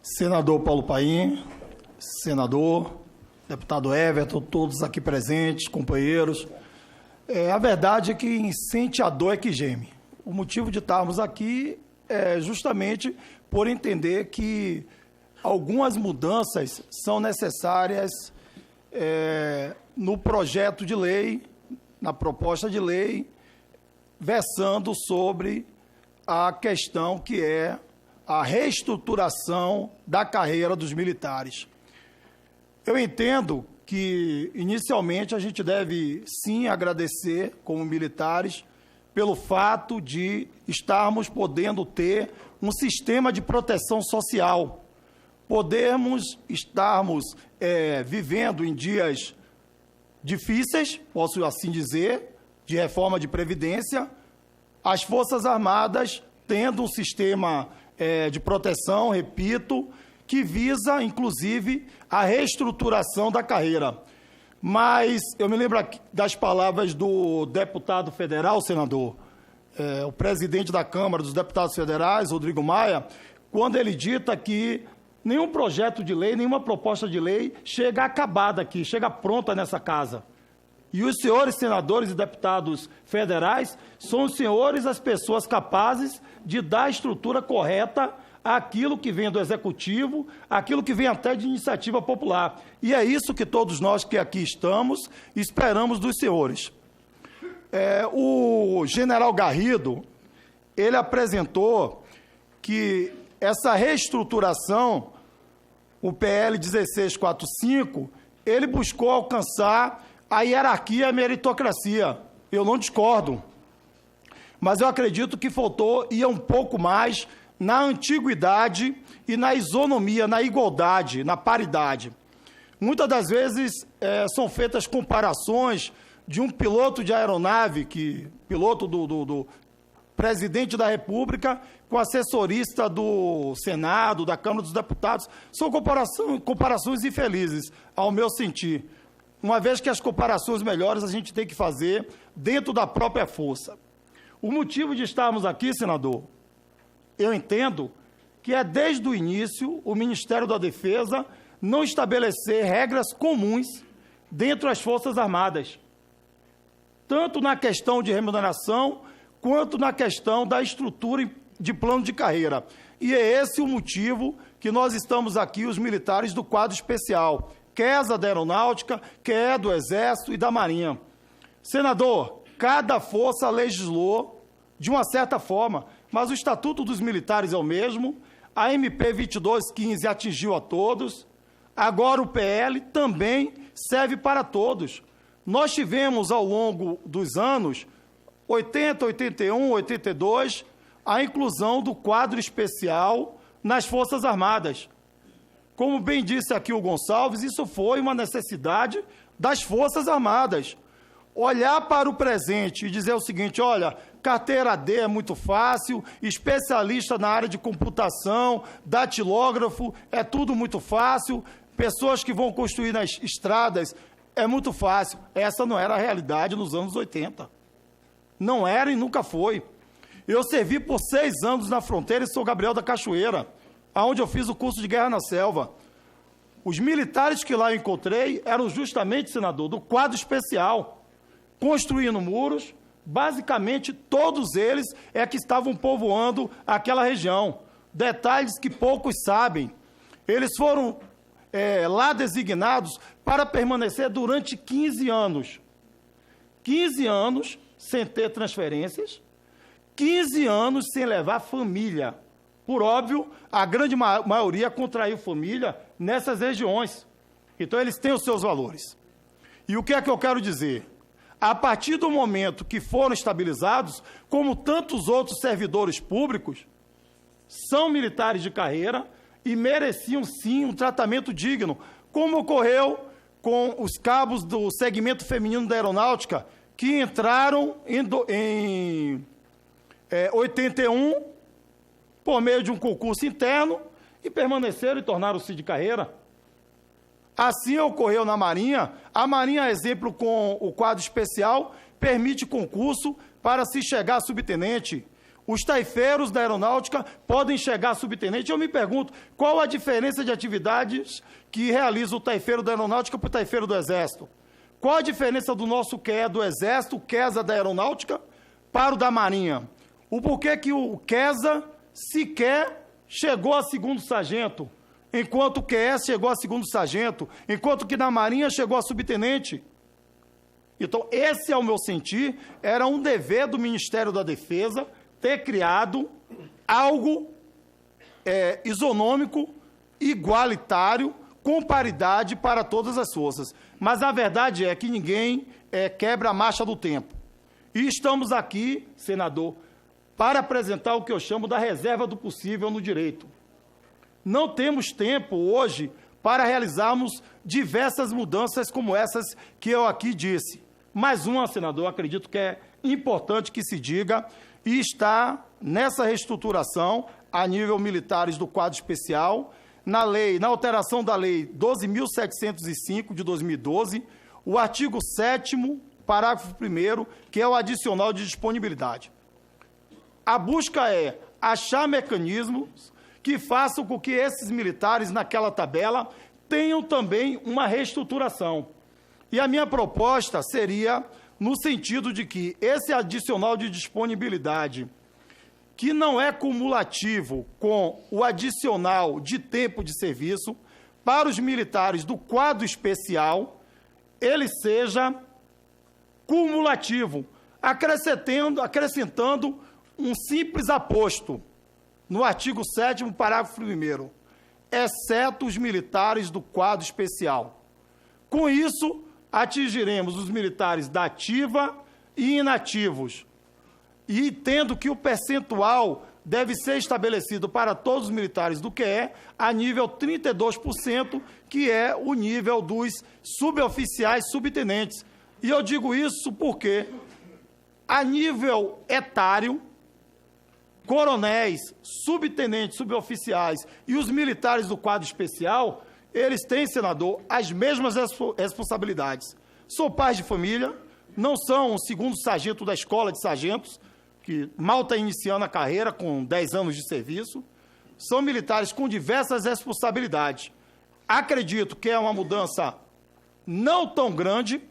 Senador Paulo Paim, senador, deputado Everton, todos aqui presentes, companheiros. A verdade é que quem sente a dor é que geme. O motivo de estarmos aqui é justamente por entender que algumas mudanças são necessárias no projeto de lei, na proposta de lei, versando sobre a questão que é a reestruturação da carreira dos militares. Eu entendo que, inicialmente, a gente deve, sim, agradecer, como militares, pelo fato de estarmos podendo ter um sistema de proteção social, podermos estarmos vivendo em dias difíceis, posso assim dizer, de reforma de previdência, as Forças Armadas tendo um sistema de proteção, repito, que visa, inclusive, a reestruturação da carreira. Mas eu me lembro das palavras do deputado federal, senador, o presidente da Câmara dos Deputados Federais, Rodrigo Maia, quando ele dita que nenhum projeto de lei, nenhuma proposta de lei chega acabada aqui, chega pronta nessa casa. E os senhores senadores e deputados federais são os senhores as pessoas capazes de dar a estrutura correta àquilo que vem do Executivo, aquilo que vem até de iniciativa popular. E é isso que todos nós que aqui estamos esperamos dos senhores. O general Garrido, ele apresentou que essa reestruturação, o PL 1645, ele buscou alcançar a hierarquia e a meritocracia. Eu não discordo, mas eu acredito que faltou ir um pouco mais na antiguidade e na isonomia, na igualdade, na paridade. Muitas das vezes são feitas comparações de um piloto de aeronave, piloto do presidente da República, com assessorista do Senado, da Câmara dos Deputados. São comparações infelizes, ao meu sentir. Uma vez que as comparações melhores a gente tem que fazer dentro da própria força. O motivo de estarmos aqui, senador, eu entendo que é desde o início o Ministério da Defesa não estabelecer regras comuns dentro das Forças Armadas, tanto na questão de remuneração, quanto na questão da estrutura de plano de carreira. E é esse o motivo que nós estamos aqui, os militares do quadro especial, quer da Aeronáutica, quer do Exército e da Marinha. Senador, cada força legislou de uma certa forma, mas o Estatuto dos Militares é o mesmo, a MP 2215 atingiu a todos, agora o PL também serve para todos. Nós tivemos, ao longo dos anos, 80, 81, 82, a inclusão do quadro especial nas Forças Armadas. Como bem disse aqui o Gonçalves, isso foi uma necessidade das Forças Armadas. Olhar para o presente e dizer o seguinte, olha, carteira D é muito fácil, especialista na área de computação, datilógrafo, é tudo muito fácil, pessoas que vão construir nas estradas, é muito fácil. Essa não era a realidade nos anos 80. Não era e nunca foi. Eu servi por 6 anos na fronteira em São Gabriel da Cachoeira, onde eu fiz o curso de guerra na selva. Os militares que lá eu encontrei eram justamente, senador, do quadro especial, construindo muros, basicamente todos eles que estavam povoando aquela região. Detalhes que poucos sabem. Eles foram lá designados para permanecer durante 15 anos. 15 anos sem ter transferências, 15 anos sem levar família. Por óbvio, a grande maioria contraiu família nessas regiões. Então, eles têm os seus valores. E o que é que eu quero dizer? A partir do momento que foram estabilizados, como tantos outros servidores públicos, são militares de carreira e mereciam, sim, um tratamento digno, como ocorreu com os cabos do segmento feminino da Aeronáutica, que entraram em 81, por meio de um concurso interno, e permaneceram e tornaram-se de carreira. Assim ocorreu na Marinha. A Marinha, exemplo com o quadro especial, permite concurso para se chegar a subtenente. Os taifeiros da aeronáutica podem chegar a subtenente. Eu me pergunto, qual a diferença de atividades que realiza o taifeiro da aeronáutica para o taifeiro do Exército? Qual a diferença do nosso QE do Exército, o QESA da aeronáutica, para o da Marinha? O porquê que o QESA sequer chegou a segundo sargento, enquanto o QE chegou a segundo sargento, enquanto que na Marinha chegou a subtenente? Então, esse, ao meu sentir, era um dever do Ministério da Defesa ter criado algo isonômico, igualitário, com paridade para todas as forças. Mas a verdade é que ninguém quebra a marcha do tempo. E estamos aqui, senador, para apresentar o que eu chamo da reserva do possível no direito. Não temos tempo hoje para realizarmos diversas mudanças como essas que eu aqui disse. Mais uma, senador, acredito que é importante que se diga, e está nessa reestruturação a nível militares do quadro especial, na alteração da Lei 12.705 de 2012, o artigo 7º, parágrafo 1º, que é o adicional de disponibilidade. A busca é achar mecanismos que façam com que esses militares, naquela tabela, tenham também uma reestruturação. E a minha proposta seria no sentido de que esse adicional de disponibilidade, que não é cumulativo com o adicional de tempo de serviço, para os militares do quadro especial, ele seja cumulativo, acrescentando um simples aposto no artigo 7º, parágrafo 1º, exceto os militares do quadro especial. Com isso, atingiremos os militares da ativa e inativos, e tendo que o percentual deve ser estabelecido para todos os militares do QE a nível 32%, que é o nível dos suboficiais subtenentes. E eu digo isso porque, a nível etário, coronéis, subtenentes, suboficiais e os militares do quadro especial, eles têm, senador, as mesmas responsabilidades. São pais de família, não são o segundo sargento da escola de sargentos, que mal está iniciando a carreira com 10 anos de serviço, são militares com diversas responsabilidades. Acredito que é uma mudança não tão grande,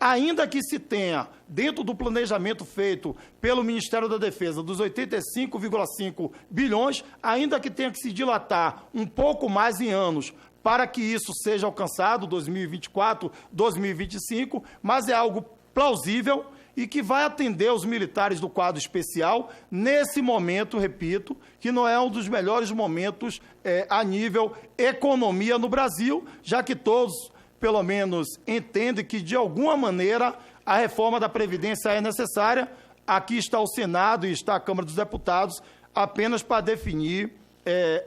ainda que se tenha, dentro do planejamento feito pelo Ministério da Defesa, dos 85,5 bilhões, ainda que tenha que se dilatar um pouco mais em anos para que isso seja alcançado, 2024, 2025, mas é algo plausível e que vai atender os militares do quadro especial nesse momento, repito, que não é um dos melhores momentos a nível economia no Brasil, já que todos, pelo menos, entendem que, de alguma maneira, a reforma da Previdência é necessária. Aqui está o Senado e está a Câmara dos Deputados apenas para definir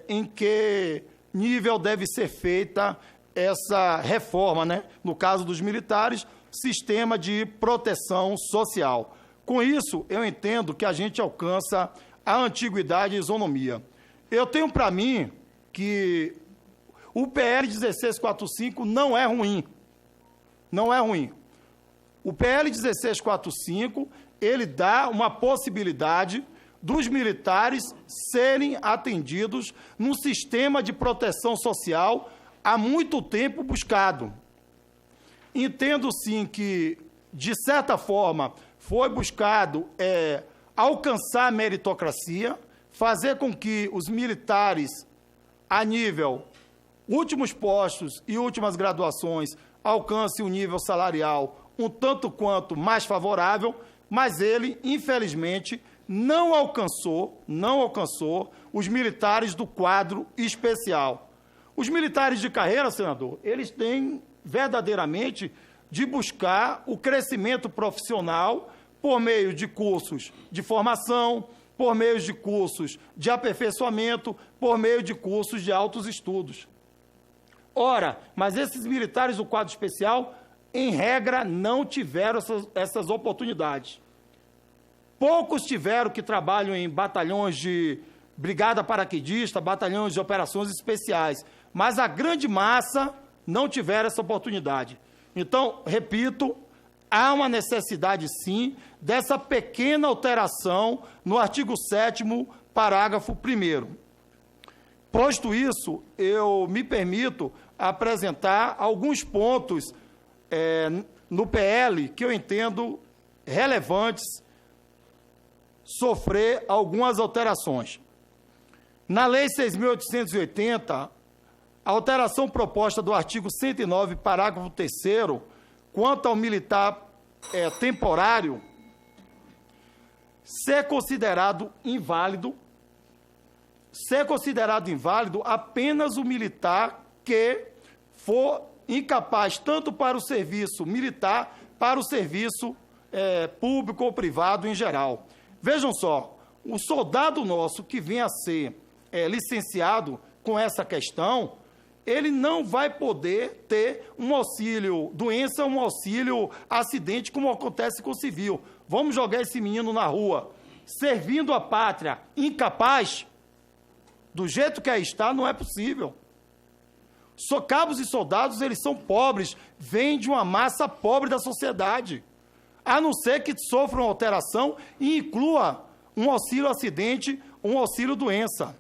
em que nível deve ser feita essa reforma, né? No caso dos militares, sistema de proteção social. Com isso, eu entendo que a gente alcança a antiguidade e isonomia. Eu tenho para mim que o PL 1645 não é ruim. Não é ruim. O PL 1645, ele dá uma possibilidade dos militares serem atendidos num sistema de proteção social há muito tempo buscado. Entendo, sim, que, de certa forma, foi buscado alcançar a meritocracia, fazer com que os militares, a nível últimos postos e últimas graduações, alcancem um nível salarial um tanto quanto mais favorável, mas ele, infelizmente, não alcançou os militares do quadro especial. Os militares de carreira, senador, eles têm verdadeiramente de buscar o crescimento profissional por meio de cursos de formação, por meio de cursos de aperfeiçoamento, por meio de cursos de altos estudos. Ora, mas esses militares do quadro especial, em regra, não tiveram essas oportunidades. Poucos tiveram que trabalham em batalhões de brigada paraquedista, batalhões de operações especiais, mas a grande massa não tiveram essa oportunidade. Então, repito, há uma necessidade, sim, dessa pequena alteração no artigo 7º, parágrafo 1º. Posto isso, eu me permito apresentar alguns pontos no PL que eu entendo relevantes sofrer algumas alterações. Na Lei 6.880, a alteração proposta do artigo 109, parágrafo 3º, quanto ao militar temporário, ser considerado inválido apenas o militar que for incapaz tanto para o serviço militar, para o serviço público ou privado em geral. Vejam só, o soldado nosso que vem a ser licenciado com essa questão, ele não vai poder ter um auxílio doença, um auxílio acidente, como acontece com o civil. Vamos jogar esse menino na rua, servindo a pátria, incapaz, do jeito que aí está, não é possível. Cabos e soldados, eles são pobres, vêm de uma massa pobre da sociedade, a não ser que sofram alteração e inclua um auxílio acidente, um auxílio doença.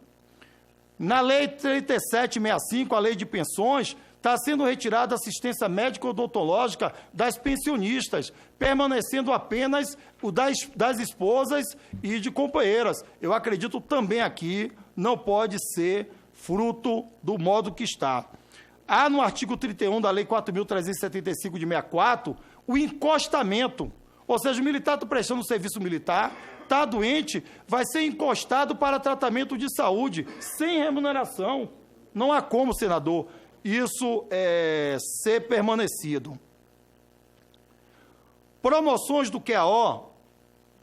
Na Lei 3765, a Lei de Pensões, está sendo retirada a assistência médico-odontológica das pensionistas, permanecendo apenas o das esposas e de companheiras. Eu acredito também aqui não pode ser fruto do modo que está. Há no artigo 31 da Lei 4.375 de 64, o encostamento, ou seja, o militar está prestando serviço militar, está doente, vai ser encostado para tratamento de saúde, sem remuneração. Não há como, senador, isso ser permanecido. Promoções do QAO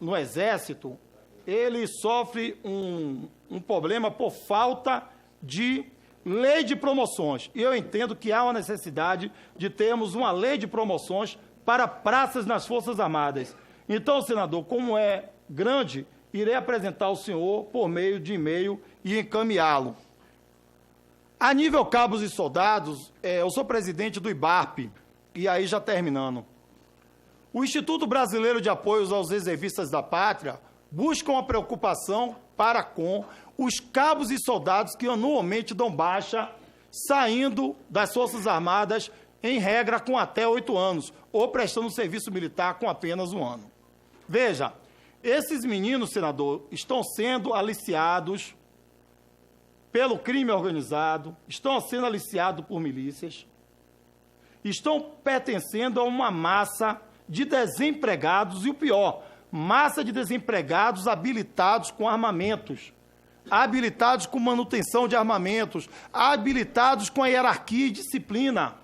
no Exército, ele sofre um problema por falta de lei de promoções. E eu entendo que há uma necessidade de termos uma lei de promoções para praças nas Forças Armadas. Então, senador, como é grande, irei apresentar ao senhor por meio de e-mail e encaminhá-lo. A nível cabos e soldados, eu sou presidente do IBARP, e aí já terminando. O Instituto Brasileiro de Apoio aos Reservistas da Pátria busca uma preocupação para com os cabos e soldados que anualmente dão baixa, saindo das Forças Armadas, em regra, com até 8 anos, ou prestando serviço militar com apenas 1 ano. Veja, esses meninos, senador, estão sendo aliciados pelo crime organizado, estão sendo aliciados por milícias, estão pertencendo a uma massa de desempregados, e o pior, massa de desempregados habilitados com armamentos, habilitados com manutenção de armamentos, habilitados com a hierarquia e disciplina.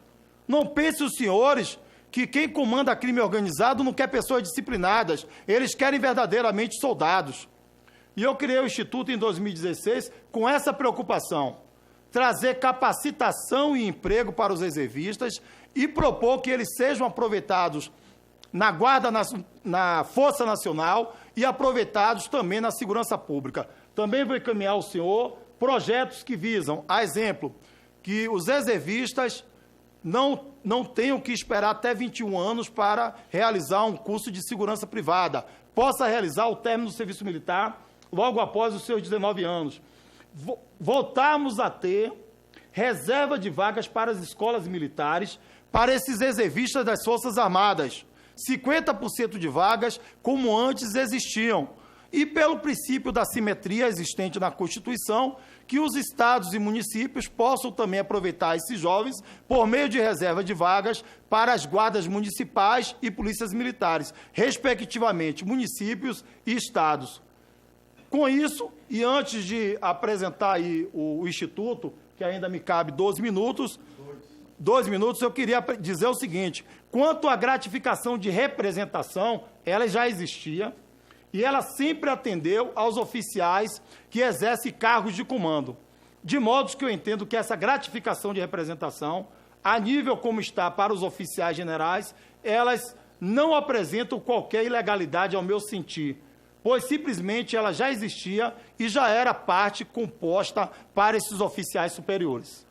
Não pensem os senhores que quem comanda crime organizado não quer pessoas disciplinadas, eles querem verdadeiramente soldados. E eu criei o Instituto em 2016 com essa preocupação, trazer capacitação e emprego para os reservistas e propor que eles sejam aproveitados na Guarda, na Força Nacional e aproveitados também na segurança pública. Também vou encaminhar ao senhor projetos que visam, a exemplo, que os reservistas não tenham que esperar até 21 anos para realizar um curso de segurança privada, possa realizar o término do serviço militar logo após os seus 19 anos. Voltarmos a ter reserva de vagas para as escolas militares, para esses reservistas das Forças Armadas, 50% de vagas, como antes existiam. E pelo princípio da simetria existente na Constituição, que os estados e municípios possam também aproveitar esses jovens por meio de reserva de vagas para as guardas municipais e polícias militares, respectivamente, municípios e estados. Com isso, e antes de apresentar aí o Instituto, que ainda me cabe 2 minutos, eu queria dizer o seguinte: quanto à gratificação de representação, ela já existia e ela sempre atendeu aos oficiais que exercem cargos de comando. De modo que eu entendo que essa gratificação de representação, a nível como está para os oficiais generais, elas não apresentam qualquer ilegalidade ao meu sentir, pois simplesmente ela já existia e já era parte composta para esses oficiais superiores.